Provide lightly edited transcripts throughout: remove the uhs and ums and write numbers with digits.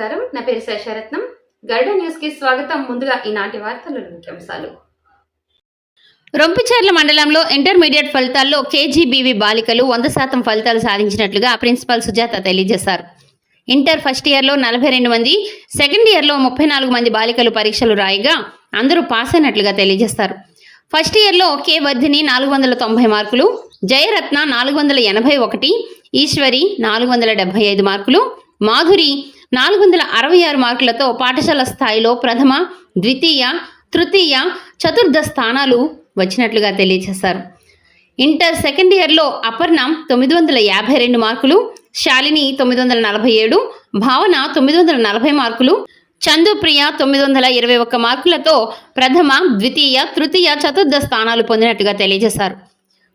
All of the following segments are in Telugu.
నమస్కారం. నా పేరు శేషరత్నం. గరుడ న్యూస్ కి స్వాగతం. ముందుగా ఈనాటి వార్తల ముఖ్యాంశాలు. రొంపిచెర్ల మండలంలో ఇంటర్మీడియట్ ఫలితాల్లో కేజీబీవీ బాలికలు 100% ఫలితాలు సాధించినట్లుగా ప్రిన్సిపల్ సుజాత తెలియజేశారు. ఇంటర్ ఫస్ట్ ఇయర్లో 42 మంది, సెకండ్ ఇయర్లో 34 మంది బాలికలు పరీక్షలు రాయగా అందరూ పాస్ అయినట్లుగా తెలియజేస్తారు. ఫస్ట్ ఇయర్లో కే వర్ధిని 490 మార్కులు, జయరత్న 481, ఈశ్వరి 475 మార్కులు, మాధురి 466 మార్కులతో పాఠశాల స్థాయిలో ప్రథమ, ద్వితీయ, తృతీయ, చతుర్థ స్థానాలు వచ్చినట్లుగా తెలియజేశారు. ఇంటర్ సెకండ్ ఇయర్లో అపర్ణ 952 మార్కులు, శాలిని 947, భావన 940 మార్కులు, చందుప్రియ 921 మార్కులతో ప్రథమ, ద్వితీయ, తృతీయ, చతుర్థ స్థానాలు పొందినట్టుగా తెలియజేశారు.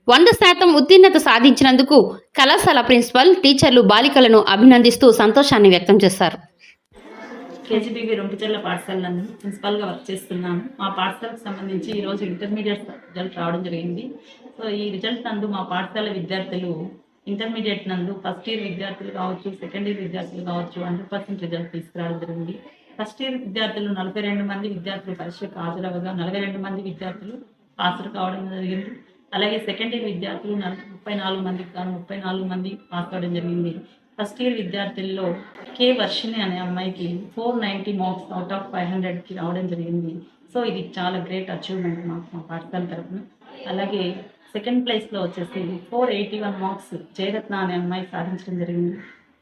100% ఉత్తీర్ణత సాధించినందుకు కళాశాల ప్రిన్సిపల్, టీచర్లు బాలికలను అభినందిస్తూ సంతోషాన్ని వ్యక్తం చేశారు. కేజీబీవీ రొంపిచెర్ల పాఠశాలను ప్రిన్సిపల్గా వర్క్ చేస్తున్నాను. మా పాఠశాలకు సంబంధించి ఈరోజు ఇంటర్మీడియట్ రిజల్ట్ రావడం జరిగింది. సో ఈ రిజల్ట్ నందు మా పాఠశాల విద్యార్థులు ఇంటర్మీడియట్ నందు ఫస్ట్ ఇయర్ విద్యార్థులు కావచ్చు, సెకండ్ ఇయర్ విద్యార్థులు కావచ్చు 100% రిజల్ట్ తీసుకురావడం జరిగింది. ఫస్ట్ ఇయర్ విద్యార్థులు 42 మంది విద్యార్థులు పరీక్షకు హాజరవగా 42 మంది విద్యార్థులు పాస్ కావడం జరిగింది. అలాగే సెకండ్ ఇయర్ విద్యార్థులు 34 మందికి గాను 34 మంది పాస్ కావడం జరిగింది. ఫస్ట్ ఇయర్ విద్యార్థుల్లో కే వర్షిని అనే అమ్మాయికి 490 మార్క్స్ అవుట్ ఆఫ్ 500కి రావడం జరిగింది. సో ఇది చాలా గ్రేట్ అచీవ్మెంట్ మా పాఠశాల తరఫున. అలాగే సెకండ్ ప్లేస్లో వచ్చేసి 481 మార్క్స్ జయరత్న అనే అమ్మాయి సాధించడం జరిగింది.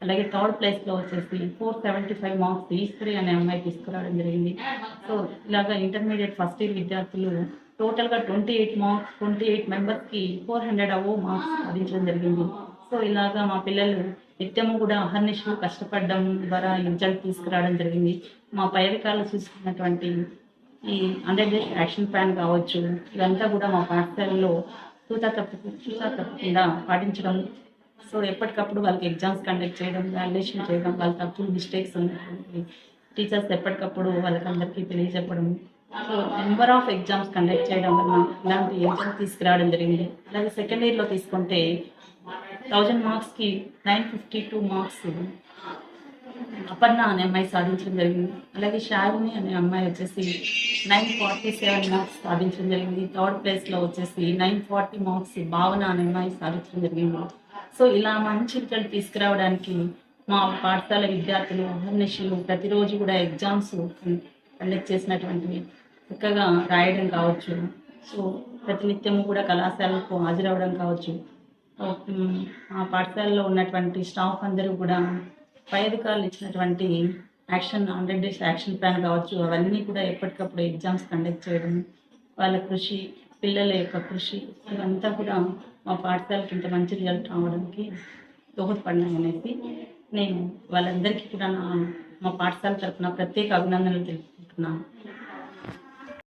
అలాగే థర్డ్ ప్లేస్లో వచ్చేసి 475 మార్క్స్ ఈశ్వరి అనే అమ్మాయి తీసుకురావడం జరిగింది. సో ఇలాగా ఇంటర్మీడియట్ ఫస్ట్ ఇయర్ విద్యార్థులు టోటల్గా 28 మెంబర్స్కి 400 అబోవ్ మార్క్స్ సాధించడం జరిగింది. సో ఇలాగా మా పిల్లలు నిత్యము కూడా అహర్నిశలు కష్టపడడం ద్వారా రిజల్ట్ తీసుకురావడం జరిగింది. మా పై అధికారులు చూసుకున్నటువంటి ఈ 100 డేస్ యాక్షన్ ప్లాన్ కావచ్చు, ఇదంతా కూడా మా పాఠశాలలో తూచా తప్పకుండా పాటించడం. సో ఎప్పటికప్పుడు వాళ్ళకి ఎగ్జామ్స్ కండక్ట్ చేయడం, వాల్యుయేషన్ చేయడం, వాళ్ళ తప్పులు మిస్టేక్స్ ఉన్నటువంటి టీచర్స్ ఎప్పటికప్పుడు వాళ్ళకందరికీ తెలియజెప్పడం. So number of exams conduct చేయడం వల్ల ఇలాంటి ఎగ్జామ్స్ తీసుకురావడం జరిగింది. అలాగే సెకండ్ ఇయర్లో తీసుకుంటే 1000 మార్క్స్కి 952 మార్క్స్ అపర్ణ అనే అమ్మాయి సాధించడం జరిగింది. అలాగే శాలిని అనే అమ్మాయి వచ్చేసి 947 మార్క్స్ సాధించడం జరిగింది. థర్డ్ ప్లేస్లో వచ్చేసి 940 మార్క్స్ భావన అనే అమ్మాయి సాధించడం జరిగింది. సో ఇలా మంచి రిజల్ట్ తీసుకురావడానికి మా పాఠశాల విద్యార్థులు అహర్నిశలు ప్రతిరోజు కూడా ఎగ్జామ్స్ కండక్ట్ చేసినటువంటి చక్కగా రాయడం కావచ్చు, సో ప్రతినిత్యము కూడా కళాశాలకు హాజరవ్వడం కావచ్చు. మా పాఠశాలలో ఉన్నటువంటి స్టాఫ్ అందరూ కూడా పై అధికారులు ఇచ్చినటువంటి 100 డేస్ యాక్షన్ ప్లాన్ కావచ్చు, అవన్నీ కూడా ఎప్పటికప్పుడు ఎగ్జామ్స్ కండక్ట్ చేయడం, వాళ్ళ కృషి, పిల్లల యొక్క కృషి, ఇవంతా కూడా మా పాఠశాలకి ఇంత మంచి రిజల్ట్ రావడానికి దోహదపడినాయనేసి నేను వాళ్ళందరికీ కూడా మా పాఠశాల తరఫున ప్రత్యేక అభినందనలు తెలుపుకుంటున్నాను.